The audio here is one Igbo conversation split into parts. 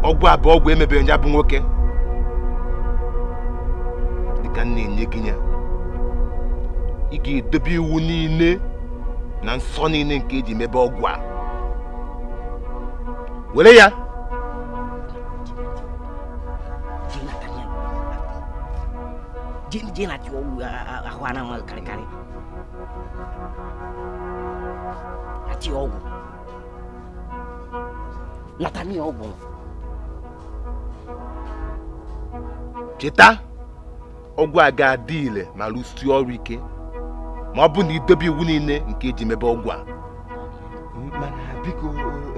ọgwụ abụ ọgwụ emebere ya bụ nwoke dịka na-enye gị ya ị ga-edobe iwu niile na nsọ niile nke eji mebe ọgwụ a were ya Jena ti owu ahwana ma kare ati ogu natani ogu cheta ọgwụ a ga-adị ile ma lụsie ọrụ ike ma ọ bụ na idobe iwu niile nke eji mebe ọgwụ a mana biko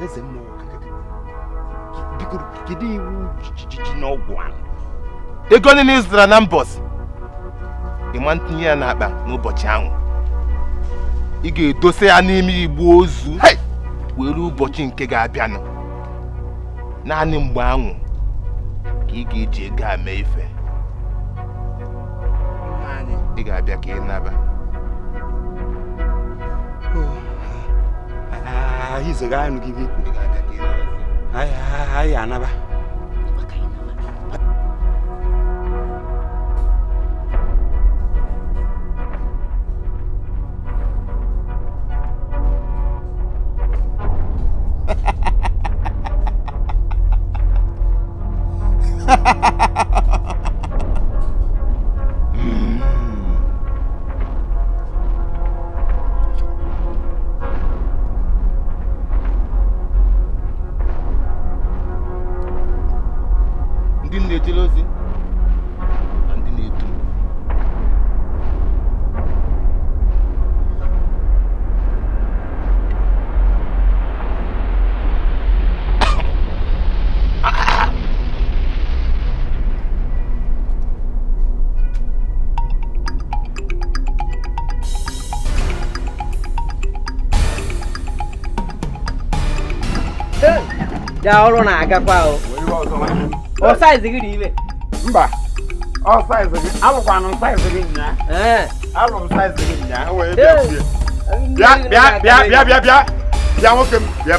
eze mmụọ biko kedu iwu ji n'ọgwụ a ego niile ịzụtara na mbọs ịma ntinye ya n'akpa n'ụbọchị ahụ ị ga-edosa ya n'ime igbe ozu were ụbọchị nke ga-abịanụ naanị mgbe ahụ ka ị ga-eji ego a mee ife ị ga-abịa ka ị naba izoga anụ gị biko anyị anaba ndị na-ejere ozi na ndị na-edu ya ọrụ na-agakwa o size gị dị ime mba ọ size gị alụkwanụ size gị nya alụ m size gị nya wee bịa nwoke m bịa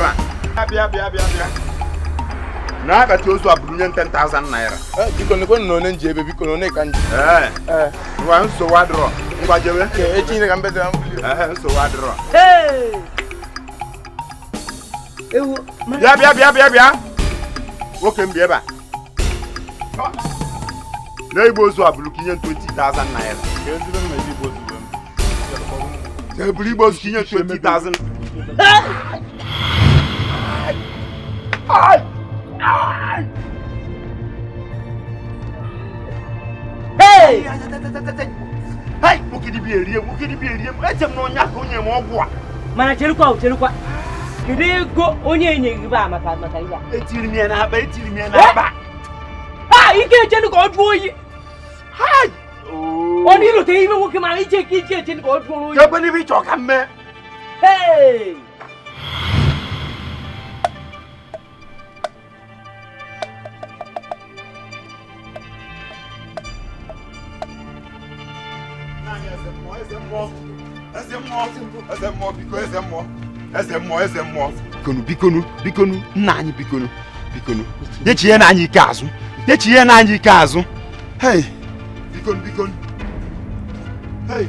na-akpati ozu abụrụnye 10,000 naira biko nekwe na one nji ebe biko na one ka nji ngwa nsogbu adịrọ ngwa jewe echi nyere ka mbedara mbuli nsogbu adịrọ ewu bịa nwoke m bịa ebe a na-egbu ozu abụrụ kinye 20,000 naira eburu igbo ozu kinye 20,000 nwoke dibịa erie m eche m na onye aka onye m ọgwụ a mana cherukwa kedu ego onye enyeghị ba maka ihe a etiri m ya n'akpa ike echenu ka ọ jụọ oyi ọ na-ilote ime nwoke mara iche echenu ka ọ jụọ oyi ebe n'ibe ịchọ ka m mee eze mmụọ bikonu nna anyị bikonu nyechie na anyị ike azụ hey bikonu hey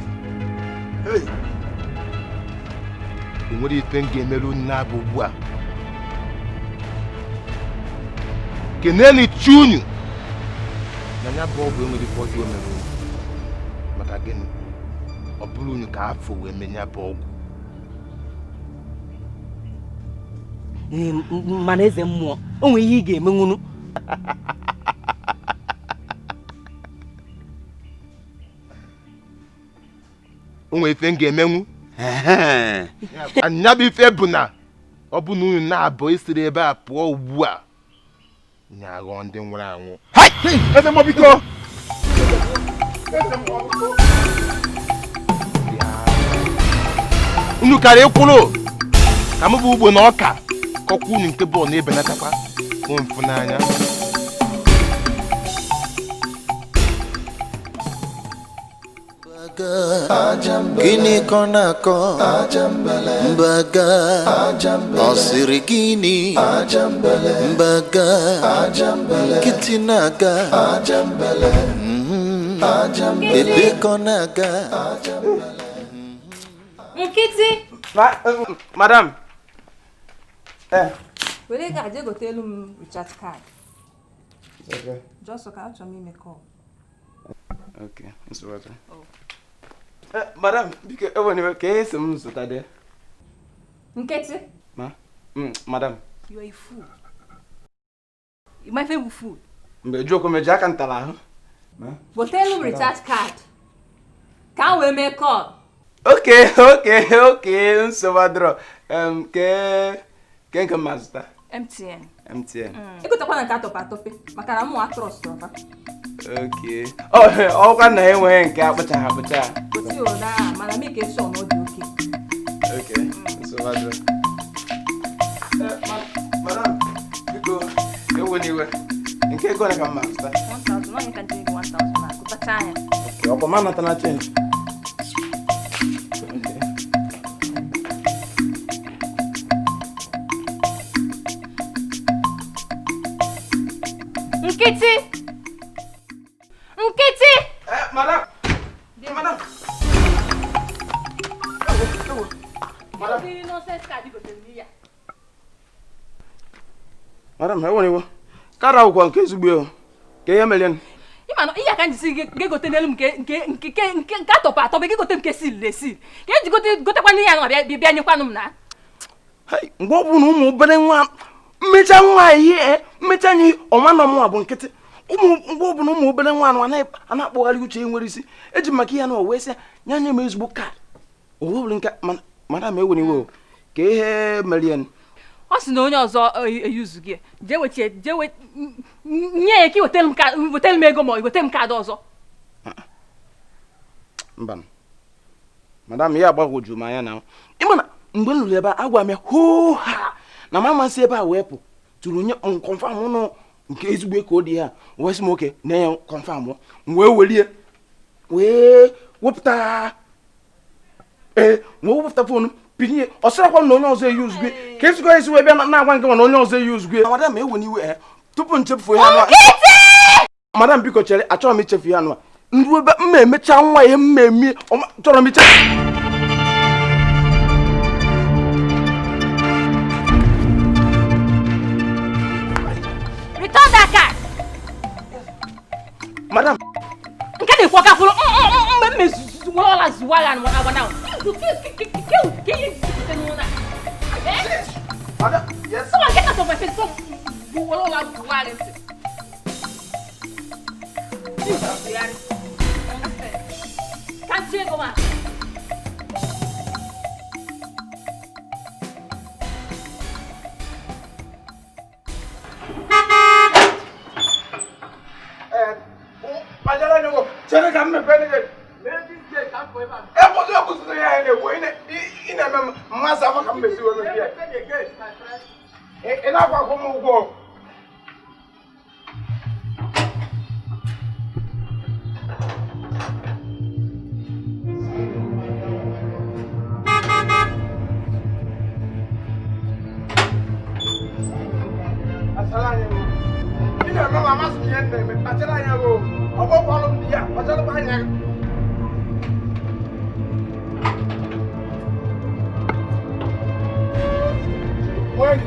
o nwere ife m ga-emerụ nne abụ ugbu a keneli chunu na ya bụ ọgwụ enwere ife ọjọọ mere maka gịnị ọ bụrụ unu ka afọ wee mee ya bụ ọgwụ mana eze mmụọ o nwere ihe ị ga-emenwunu o nwere ife m ga-emenwu anya bụ ife bụ na ọ bụ na unu na-abụ isiri ebe a pụọ ugbu a nya aghọọ ndị nwụrụ anwụ eze mmụọ biko unu kara ịkwụrụ ka m bụ ugbo na ọka kọkwa unu nke bọọlụ na-ebenatakwa mfu n'anya Gini konako mbaga osiri gini mbaga kitinaga ebe konaga Nkiti Madam. Wele ga je go tell him recharge card. Okay. Just so can me make call. Okay, it's water. Oh. Madam, because everyone can some Saturday. Nkiti? Madam. You are a fool. You my favorite fool. Mbe joke me jack and tala. Go tell him recharge card. Can we make call? Okay, so vadro. Can master? MTN. MTN. Iko takwa na kato patope. Makara mu trust ofa. Okay. Oh, kan na enwe nke akpacha. Oti o na, mana make sure no dey okay. Okay. So vadro. Madam, biko, ewoniwe. Nke go na ka master. 1000, no you can take 1000 na. Kutacha ya. Okay, opo man na change. Nkiti! Madam! Madam, I want you. Kara kwa nke zugbe. Ke ya melian. Imano iya kan disi ge gote nelu nke topa tobe ge gote nke sil. Ke ji gote kwa ni ya no bia ni kwa num na. Hey, ngbo bu nu mu bere nwa. Mmecha nwa ihe, mmecha nyi o ma no mu abu nkete. Ngbo bu nu mu bere nwa no ana akpogali uche nwere isi. Eji maka ya no we se nyanya me ezugbo ka. O wo nka madam ewo ni wo. Ke ihe melian. O si na onye ọzọ eyuzu gị je we nye ki hotel ego mo hotel card ọzọ. Mban. Madam ya agbagoju ma ya na. Imana mgbe nlulu ebe agwa me ho ha na mama si ebe a wepụ turu nye confirm no nke ezigbo ka odi ha we si moke na ya confirm we welie we wopụta wopụta phone pinye osara na onye ọzọ use gwe ka ezigbo esi we bịa na agwa nke na onye ọzọ use gwe madam ewu ni we tupu nchefu ya no madam biko chere achọrọ m ichefu ya no ndu ebe mma emecha nwa ihe mma emi chọrọ m ichefu Return that card. Madam. Nke dey kwaka fulu me wala zuwala no wana now. Madam, yes. Someone get out of my face for wala zuwala. Can't you go man? Chere ka mme pele je. Ladies day kan ko eba. E mo zo kusu ya ene wo ine mem masa fa kam besi wo no bia. E na kwa ko mo go. Asalamu. Ine mama masu yende me patela ya go. Ogo kwalo ndia, patela kwa nya. Wait.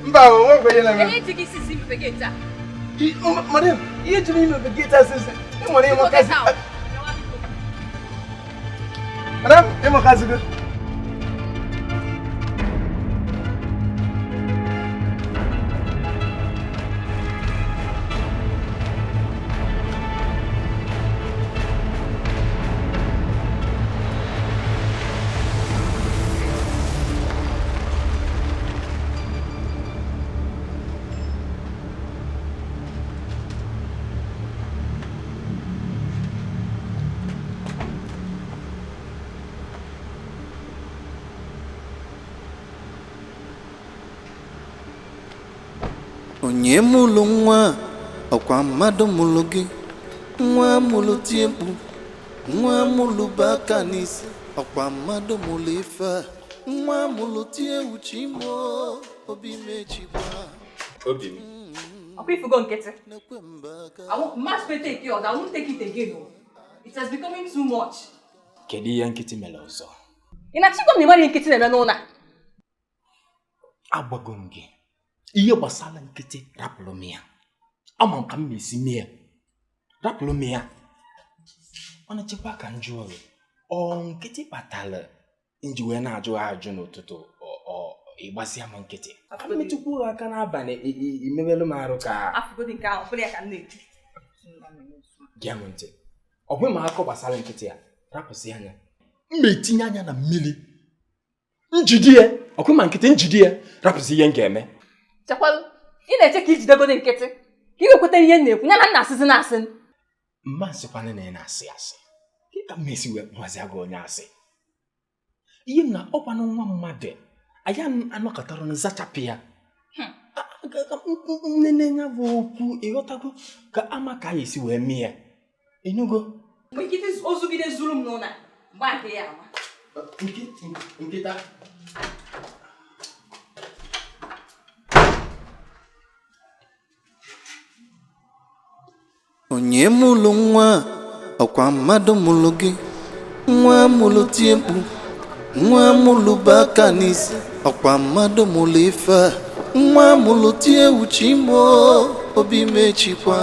Mba o go yena me. Ele tigi sisi me pegeta. Madam, iye jini me pegeta sisi. E mo ni mo kasi. Madam, e mo kasi go. onye mụlụ nwa ọkwa mmadụ mụlụ gị nwa mụlụ tie mkpu nwa mụlụ bụ aka n'isi ọkwa mmadụ mụlụ ife nwa mụlụ tie uchi mo obi mechikwa obi m Ọkwa ifugo Nkiti. I won't take yours. I won't take it again. No. It has becoming too much. kedu ihe Nkiti mere ọzọ? Ị na-achịkwa m na ịmara Nkiti na-eme n'ụlọ a? Agbago m gị ihe gbasara Nkiti rapụrụ m ya ama m ka m na-esi mee ya rapụrụ m ya ọ na-echekwa ka m jụọ gị Nkiti kpatara nji wee na-ajụ ajụ n'ụtụtụ ịgbasịa m nkịtị metụkwu aka n'abalị imebelu m arụ ka Afụgodi nke ahụ fụrụ ya ka m na-ekwu. gịa m ntị ọ bụghị ma akọ gbasara nkịtị ya rapụsị anya mma etinye anya na mmiri njide ya ọkwa ma nkịtị njide ya rapụsị ihe m ga-eme Chekwalụ, ị na-eche ka ijidegodi Nkiti ka ị wekweta ihe m na-ekwu ya na nna asịzi na-asị. mma nsịkwana na ị na-asị asị ka m esi wee kpụhazi gị onye asị ihe m na ọkwanụ nwa mmadụ anyị anọkọtara nzachapụ ya nnene ya bụ okwu ịghọtago ka ama ka anyị esi wee mee ya ịnụgo Mgbe Nkiti ozugide zuru m n'ụlọ mgbe nke ya ama nkịta onye mụlụ nwa ọkwa mmadụ mụlụ gị nwa mụlụ tie mkpu nwa mụlụ bụ aka n'isi ọkwa mmadụ mụlụ ife nwa mụlụ tie uchi mo obi mechikwa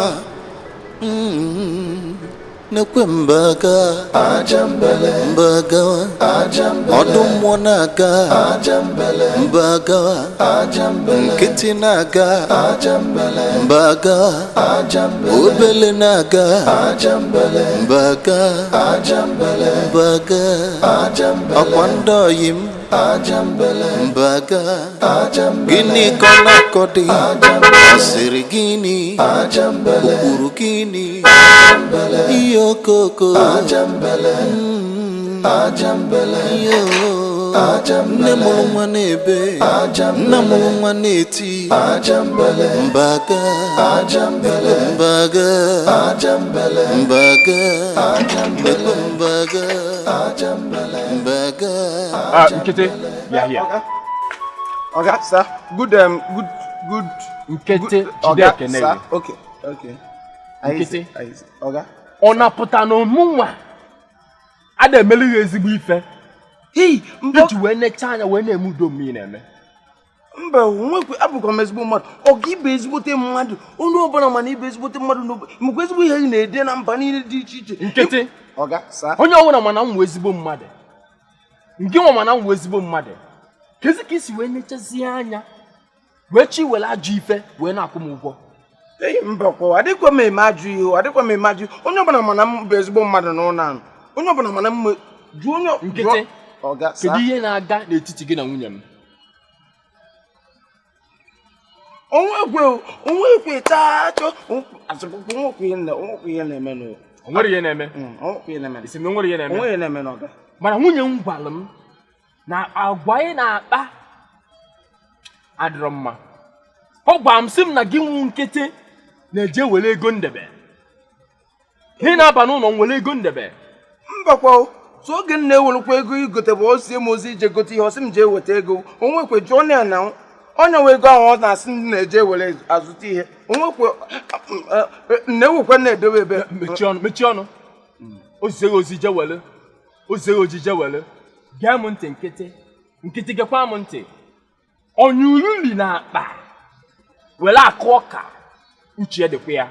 nekwe mbaga mbaga ọdụ mmụọ na-aga mbaga nkịtị na-aga mbaga obele na-aga mbaga mbaga ọkwa ndị oyi m mbaga gịnị ka ọ na-akọdị ọ sịrị gịnị okwuru gịnị ihe okoko nne mụrụ nwa na-ebe nna mụrụ nwa na-eti mbaga mbaga mbaga mbaga mbaga Nkịtị bịa here Okay, sir. Good. Nkịtị Okay, jide ekene sir. gị Okay. Nkịtị Okay. ọ na-apụta na ọmụnwa a na-emeli gị ezigbo ife iji wee necha anya wee na-eme udo mmiri na-eme Mba, nwekwe abụkwa m ezigbo mmadụ. Ọ ga ibe ezigbote mmadụ. Onye ọbụla mana ibe ezigbote mmadụ n'obodo. Mgbe ezigbo ihe ị na-ede na mba niile dị iche iche. Nkịtị Oga, sir. onye ọbụla mana m wee ezigbo mmadụ nke nwa mana m wee ezigbo mmadụ kezi ka isi wee nechazie anya wee chi were ajụ ife wee na-akwụ m ụgwọ Mba kwa, adịkwa m eme ajụ ihe, adịkwa m eme ajụ. Onye ọbụla mana m bụ ezigbo mmadụ n'ụlọ ahụ. Onye ọbụla mana m jụ onye Nkịtị Oga, sir. kedu ihe na-aga n'etiti gị na nwunye m onwekwe taachọ asịpụpụ nwekwe ihe na-eme n'ụwa. o nwere ihe na-eme Onwekwe ihe na-eme. isi na o nwere ihe na-eme Onwe ihe na-eme n'ọga. mana nwunye m gwara m na agwa ị na-akpa adịrọ mma ọ gwa m sị m na gị nwu Nkịtị na-eje were ego ndebe ị na-aba n'ụlọ m were ego ndebe Mbakwa so oge m na-ewelekwa ego igote bụ o sie m ozi ije gote ihe ọ sị m jee weta ego onwekwe jụọ na onye nwe ego ahụ ọ na-asị m na-eje were azụta ihe onwekwe na-ewekwa na-edobe ebe mechie ọnụ ozighị ozi je were ozighị oji je were gee m ntị Nkịtị gekwa m ntị onye uruli na akpa were akụ ọka uche dịkwa ya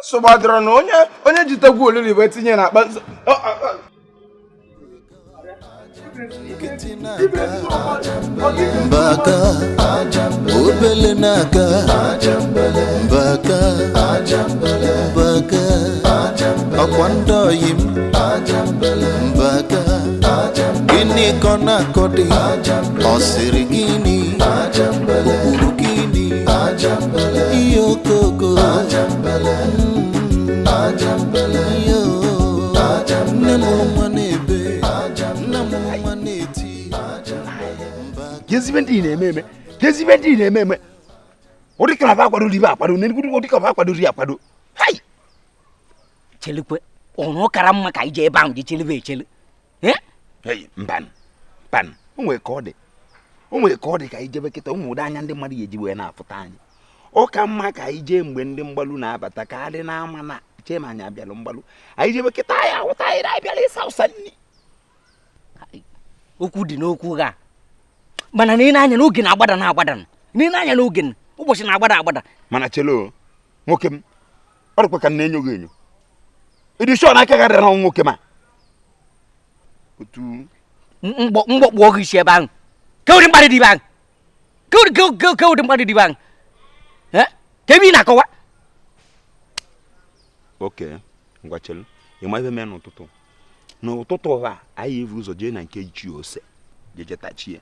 sọgbadoro na onye jitegwu olili wee tinye na akpa nkịtị na-aga mbaga obele na-aga mbaga mbaga ọkwa ndị oyi m mbaga gịnị ka ọ na-akọdị ọ sịrị gịnị okwuru gịnị ihe okoko nne mụrụ nwa na-ebe nna mụrụ nwa na-eti ezigbo ndị na-eme Kezi bendi na-eme. Odi ka ba kwado liba kwado ne gudu odi ka ba kwado ri akwado. Hai. Chelikwe, ono kara mma ka ije ebe ahụ je chelibe echeli. Hey, mban. Pan. Onwe ka odi. Onwe ka odi ka ije beketa ụmụ anya ndị mmadụ ya ejiwe na-afụta anyị. Ọ ka mma ka ije mgbe ndị mgbalu na-abata ka adị na ama na chema anya abịalụ mgbalu. Anyị je beketa ya hụta anyị na-abịala ịsa ụsa nni. Okwu dị n'okwu ga. Mana na ị na-anya n'oge na-agbada. N'ile anya n'oge ụbọchị na-agbada. Mana chelo nwoke m ọ dịkwa ka na-enyo gị enyo. Ịdị shọ na aka ga dara nwoke ma. Otu mgbọkpụ oge isi ebe ahụ. Ka ụdị mmadụ dị ebe ahụ. Ka ụdị mmadụ dị ebe ahụ. Ka ebe ị na-akọwa. Oke, ngwa chelo. Ị ma ebe mee n'ụtụtụ. N'ụtụtụ a anyị evu ụzọ jee na nke ichi ose. Jeje tachie.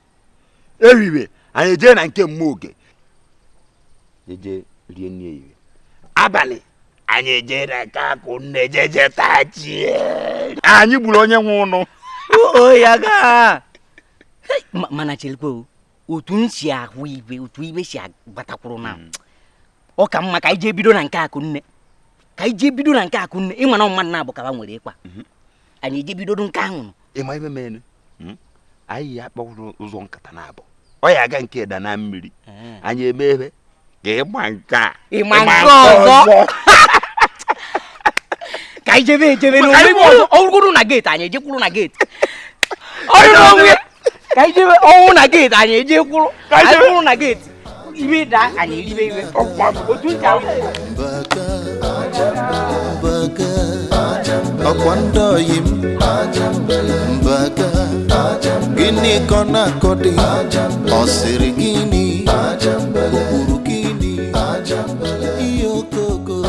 Ehiwe anyị jee na nke mmụọ oge. Jeje rie nri ehiwe. Abalị anyị jee na nke akụ nne jeje tachie. Anyị gburu onye nwe ụnụ. O ya ga. Mana chelikwe otu nsi ahụ ibe otu ibe si agbatakwuru na. Ọ ka mma ka anyị jee bido na nke akụ nne. Ịma na mmadụ na-abụ ka ba nwere ịkwa. Anyị eje bido nke ahụ. Ị ma ebe mee anyị ya kpọrọ ụzọ nkata na-abụ. Ọ ya aga nke da na mmiri. Anyị eme ebe ka ịgba nke a. Ịma nke ọzọ. Ka anyị jebe ọwụrụ na gate anyị ejekwuru na gate. Ka anyị jebe ọwụ na gate anyị ejekwuru. Anyị kwuru na gate. Ibe da anyị eribe ibe. Otu nke ahụ. Akwando yim Mbaga Gini kona kodi Osiri gini Ukuru gini Iyo koko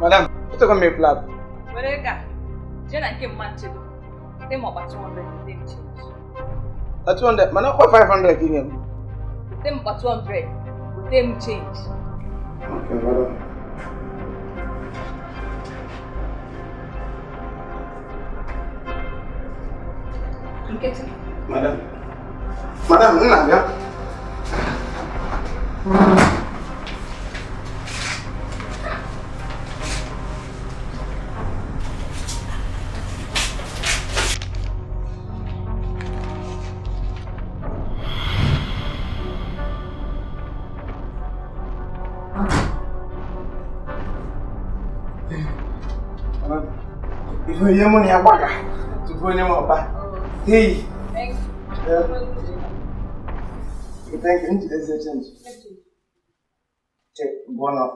Madam, ito kami flat. Mereka, jangan kemanci tu. Kita mau baca 200 kita change. 200, mana kau 500 ini? Kita mau baca 200, kita change. Okay, madam. Nkiti. Madam, enggak ya? Ibu dia mau ni apa kah? Ibu ni mau apa? Hey. Thanks. Thank you. Ini tidak change. Cek, buana.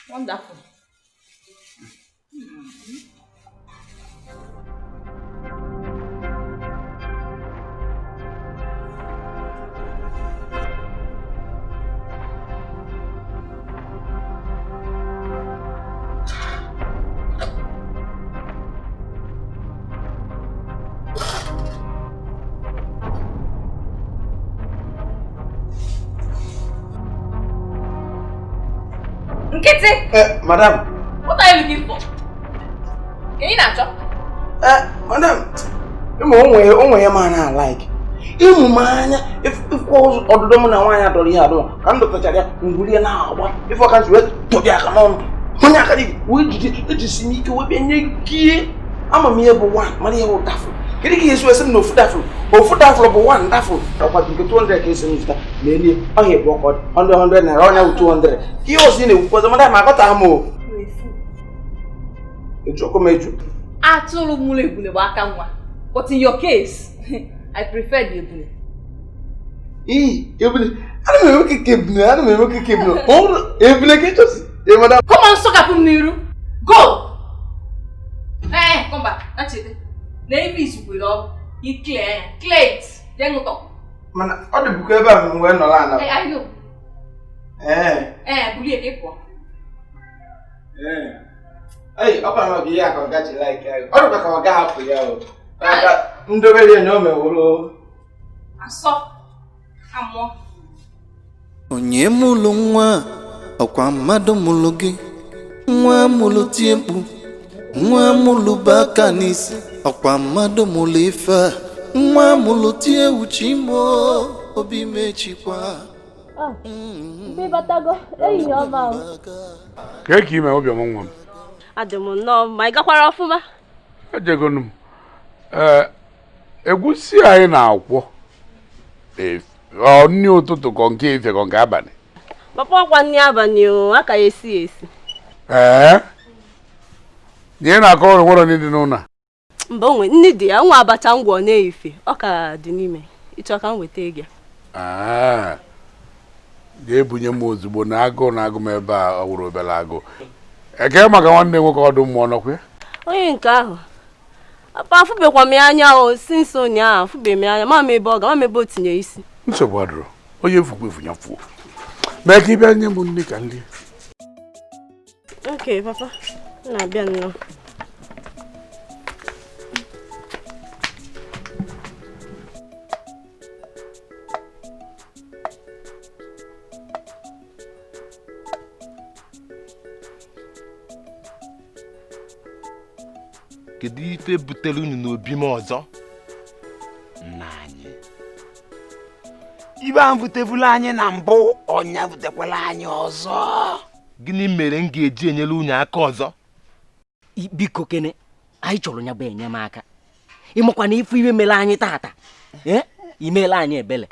Wonderful. Nkiti! Madam. What are you looking for? Can you not talk? Madam. Onwe ya man I like. Imu manya if cause ododo mu na nwanya dori ha do. Kan do tachara nguri na agba. If o kan we to dia kan on. Honya ka di we jiji mi ke we be nye kie. Ama mi e bo one, mari e wo dafu. Kiri ki yesu esem no fudafu. O fudafu bo one dafu. Kwa nke 200 ke esem sta. Na ni o he bo ko 100 na onya 200. Ki o si na ko za madam akota mo. Ejoko meju. Atulu mule ebune ba aka nwa. But in your case, I prefer the ebune. Ebune. Ana me make kebune. Oh, ebune ke just. Madam. Come on, suck up niru. Go. Come back. That's it. Navy is with all. You clear it. Then go talk. Man, all the book ever when no land. I know. Buli e ko. Hey, apa ma bi ya ka gachi like ya. Oro ka ga hapụ ya o. Aka ndobere no me wolo. Asọ. Amọ. Onye mụlụ nwa ọkwa mmadụ mụlụ gị. Nwa mụlụ tie mkpu. Nwa mụlụ baka n'isi ọkwa mmadụ mụlụ ife. Nwa mụlụ tie uchi mo obi mechikwa. Batago, eyi ọma o. Ka ime obi ọma nwa m. Adị m nnọọ ma ị gakwara ọfụma? Ejegonu m. Egwusi anyị na-akwọ. Nri ụtụtụ kọ nke ife kọ nke abalị. Papa ọkwa nri abalị o, aka ya esi. Nye na-akọ ọrụ nwere ndị dị n'ụlọ. Mba onwe nne dị ya nwa abacha ngwọ na-efe ọ ka dị n'ime ịchọ ka m weta ego. Ga-ebunye m ozugbo na agụ m ebe a ọ wụrụ obere agụ. Eke maka nwanne nwoke ọdụ mmụọ nọkwa ya? Onye nke ahụ apa afụbekwa m anya o since ụnyaahụ afụbe m anya ma m ebe ọ ga ma m ebe o tinye isi. Nsogbu adụrụ onye fukwa efunya fuo mee ka ịbịa nye m nne ka nri. Okay papa na-abịa nnọọ. Kedu ife butere unu n'obi m ọzọ? Nna anyị. Ibe ahụ butebula anyị na mbụ, ọnya butekwala anyị ọzọ. Gịnị mere m ga-eji enyere unu aka ọzọ? Biko kene, anyị chọrọ nya bụ enyemaka. Ịmakwa na ifu iwe mere anyị tata. Imela anyị ebele.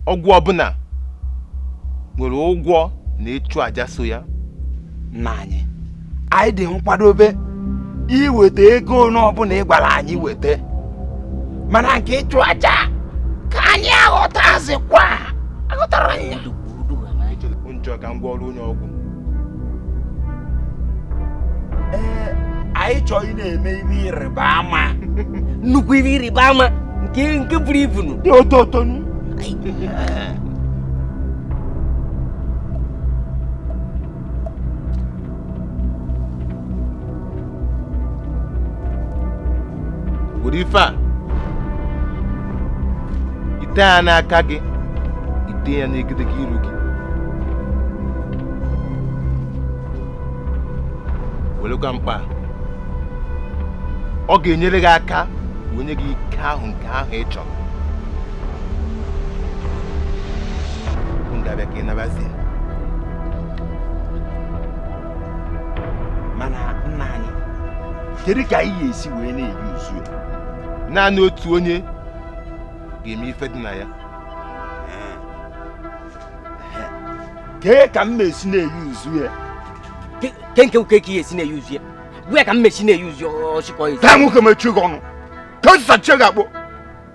Ọgwụ ọbụla nwere ụgwọ na ịchụ aja so ya. Nna anyị dị nkwadobe iweta ego n'ọbụla ị gwara anyị weta, mana nke ịchụ aja ka anyị aghọtazikwa. Aghọtara anyị. Njọ ka m gwa ọrụ onye ọgwụ. Anyị chọrọ ị na-eme ihe ịrịba ama. Nnukwu ihe ịrịba ama nke buru ibu nụ. Dị ototonu. Were ife a ite ya n'aka gị, ite ya n'egedege iru gị. Werekwa mkpa ọ ga-enyere gị aka onye gị ike ahụ nke ahụ ị chọrọ. Ngabịa ka ị nabazie. Mana nna anyị, kedu ka anyị ga-esi wee na-eyi uzu ya? Naanị otu onye ga-eme ife dị na ya. Kee ka m na-esi na-eyi uzu ya? Kenke uke ka esi na-eyi uzu ya. Gwe ka m mesi na-eyi uzu ọchịkọ ezi. Taa nwoke mechi gị ọnụ. Ka o si sachi gị akpọ.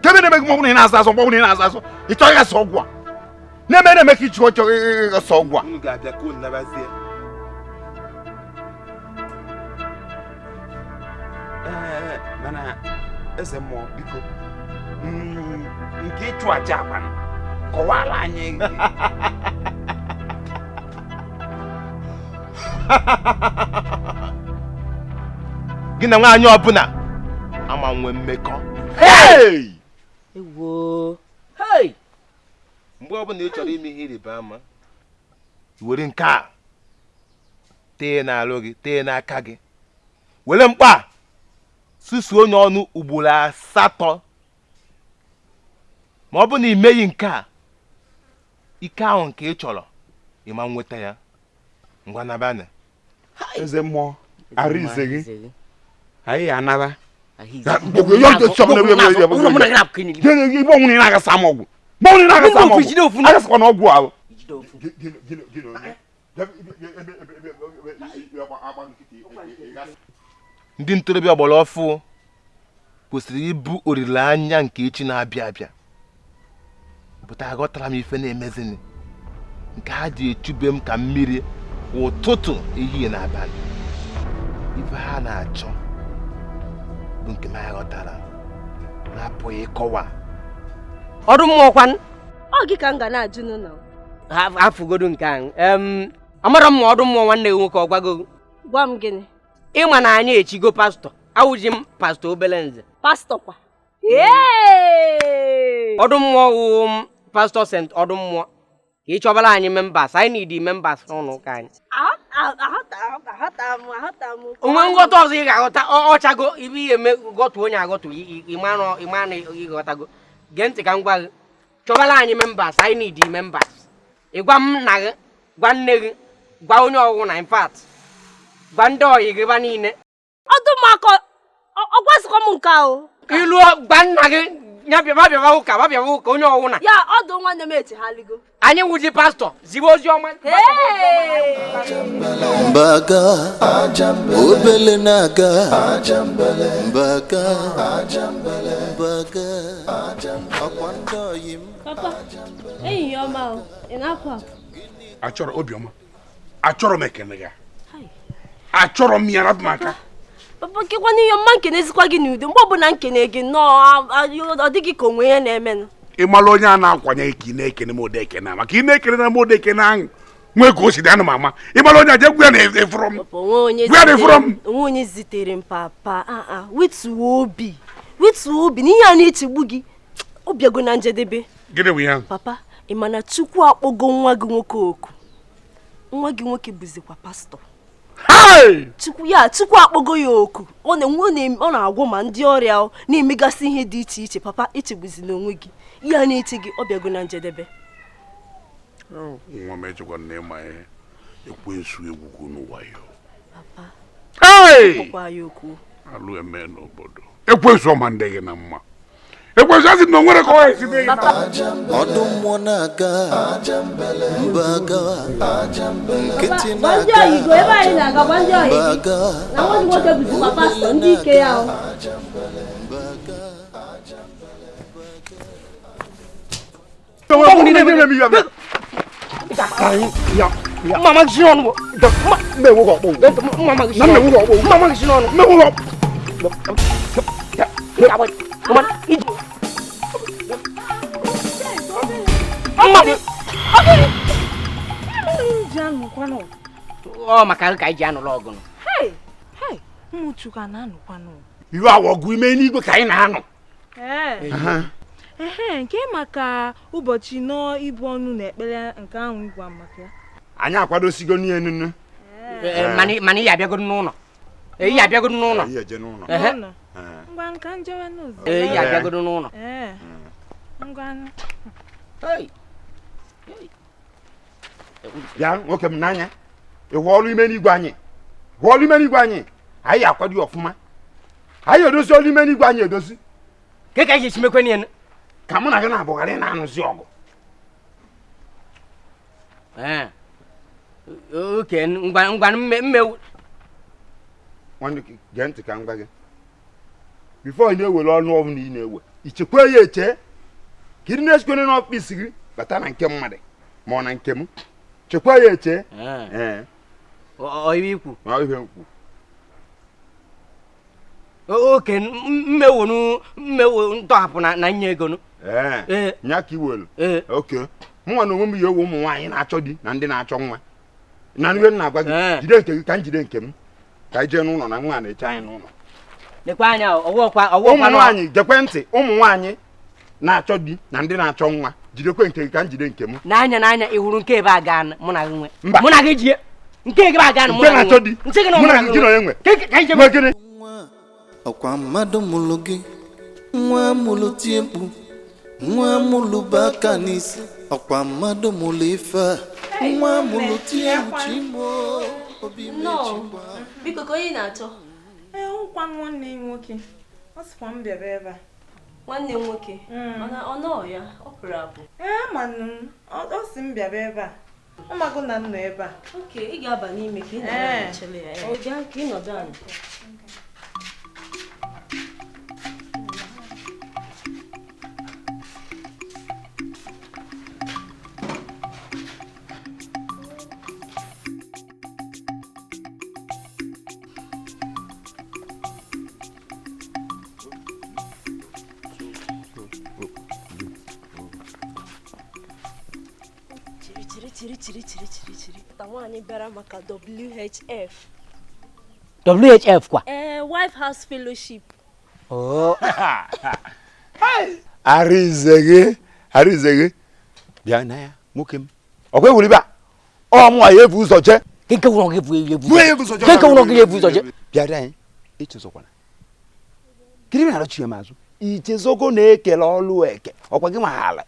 Ka ebe na-eme gị mọbụ na ị na-asa asọ, mọbụ na ị na-asa asọ. Ị chọrọ ịghasa ọgwụ a. Na-eme ka ị chọrọ ịghasa ọgwụ a. Unu ga-abịa ka unu nabazie. Mana eze mmụọ biko, nke ịchụ aja akwanụ kọwara anyị. Gị na nwaanyị ọbụla ama nwe mmekọ. Ewo. Mgbe ọbụla ị chọrọ ime ihe ịrịba ama, were nke a tee n'alụ gị, tee n'aka gị, were mkpa susu onye ọnụ ugboro 8. Ma ọ bụ na imeghị nke a, ike ahụ nke ị chọrọ ịma nweta ya. Ngwa nabana. Eze mmụọ arize gị. Anyị anaba. Ndị ntorobịa gbara ọfụ kwesịrị ibu olileanya nke echi na-abịa abịa. Pụta aghọtara m ife na-emezini nke ha ji echube m ka mmiri ụtụtụ ehihie na abalị. Ife ha na-achọ bụ nke m aghọtara na-apụghị ịkọwa. Ọrụ mmụọ kwan ọ gị ka m ga na-ajụ n'ụlọ. Afụgodo nke ahụ. amara m ọdụ mmụọ nwanne gị nwoke ọgwago Gwa m gịnị? ịma na anyị echigo pastọ awụji m pastọ obele nze Pastọ kwa. ọdụ mmụọ wụ m pastọ sent ọdụ mmụọ ka ị chọbara anyị members anyị need members n'ụlọ ụka anyị onwe nghọta ọzọ ị ga-aghọta ọchago ibe ihe eme gọtụ onye agọtụ ịma na ịghọtago gee ntị ka m gwa gị chọbara anyị members anyị need members ịgwa m nna gị gwa nne gị gwa onye ọgwụ na in fact gwa ndị ọyị gị ba niile Ọdụmaka ọgwasịkwa m nke ahụ. ilu gwa nna gị ya bịaba ụka onye ọgwụ na Ya ọdụ nwanne m echeghaligo. anyị wụji pastọ zibe ozi ọma Mbaga obele naga Mbaga akwando yim. Papa, enyi ya ọma o. Ị na-apụ apụ? Achọrọ obiọma. Achọrọ m ekene ya. Achọrọ m ya rapụ maka. Papa, kekwa n'ihe mma nkene ezikwa gị n'udo. Mgbe ọbụla nkene gị nnọọ ọ dịghị ka onwe ya na-emenụ. Ịmalụ onye a na-akwanye ka ị na-ekene m ode ekene maka ị na-ekene na m ode ekene ahụ nwee ka o si dị anụ m ama ịmalụ onye aje gwu ya na-efụrọ m onwe onye zitere m papa wetuo obi n'ihe a na-echegbu gị obiago na njedebe. Gịnị bụ ya? Papa, ị ma na Chukwu akpọgo nwa gị nwoke oku. Nwa gị nwoke bụzikwa pastọ. Chukwu akpọgo ya oku. Ọ na-agwọ ma ndị ọrịa na-emegasị ihe dị iche iche. Papa, echegbuzi n'onwe gị ihe a na-eche gị ọbịago na njedebe. Nwa m echekwa na ịma ihe ekwensu egwugwu n'ụwa ya. Papa, ọkwa ya okwu alụ eme n'obodo ekwensu ọma ndị gị na mma ekwensu asị na o nwere ka ọ esi dị gị na ọdụ mmụọ na-aga Mbaga Nkiti na-aga Mama John, maka ka iji anụrụ ọgụ nọ. Mmụchuka na-anụkwanụ. iwe awọgụ ime n'igwe ka anyị na-anọ. Nke maka ụbọchị nọ ibu ọnụ na ekpere nke ahụ ịgwa maka ya. Anyị akwadosigo n'ihe nunu. Mana ị abịago n'ụlọ. Ị abịago n'ụlọ. Ngwa nka njewe n'ụzọ. Ị abịago n'ụlọ. Ngwa. Ya nwoke m n'anya. Ị hụọlụ ime n'igwe anyị. Hụọlụ ime n'igwe anyị. Anyị akwado ọfụma. Anyị edozi ọlụ ime n'igwe anyị edozi. Ke ka iji simekwe n'ihe ka mụ na gị na-abụgharị na-anụzi ọgụ. Oke, ngwa mmewu. Nwanne gee ntị ka m gwa gị. Bifo ị na-ewere ọnụ ọbụla ị na-ewe ichekwa ya eche ka ị na-esikwene n'ọfịs gị bata na nke mmadụ ma ọ na nke m chekwa ya eche. Ihe ikwu ihe nkwu oke mmewu ntọhapụ na nye ego nụ. nya ka iwelu oke mụnwa na onwe m yi ewu ụmụ nwaanyị na-achọ di na ndị na-achọ nwa na ihe m na-agwa gị jide nke gị ka m jide nke m ka anyị jee n'ụlọ na nwa na-eche anyị n'ụlọ. Lekwa anya ụmụ nwaanyị gekwe ntị ụmụ nwaanyị na-achọ di na ndị na-achọ nwa jidekwe nke gị ka m jide nke m. N'anya ị hụrụ nke ebe a gaa mụ na gị nwe mụ na gị jie nke ebe a gaa mụ na na-achọ di mụ na gị na onye nwe gịnị ọkwa mmadụ mụrụ gị nwa mụrụ tie mkpu nwa mụrụ bụ aka n'isi ọkwa mmadụ mụrụ ife nwa mụrụ tie mchimo obi mechikwa. Biko ka onye na-achọ Nkwa nwanne m nwoke ọ sịkwa m bịara ebe a. nwanne m nwoke ọ nọ ya ọ pụrụ apụ. Manụ ọ sị m bịara ebe a ọ mago na m nọ ebe a. Oke, ị ga-aba n'ime ka ị na-echere ya ọ bịa ka ị nọdụ ala. chiri. Tawani bịara maka WHF. WHF kwa? Wife House Fellowship. Oh. Arizege. Bịa na ya, nwoke m. Ọkwa ewuli ba. Ọ mụ aye evu ụzọ je. Nke wụrụ gị evu ụzọ je. Nke wụrụ gị evu ụzọ je. Bịa da anyị, echezọkwana. Kiri m na-arọchi ya mazụ. Ichezogo na-ekele ọlụ eke. Ọkwa gị ma hala.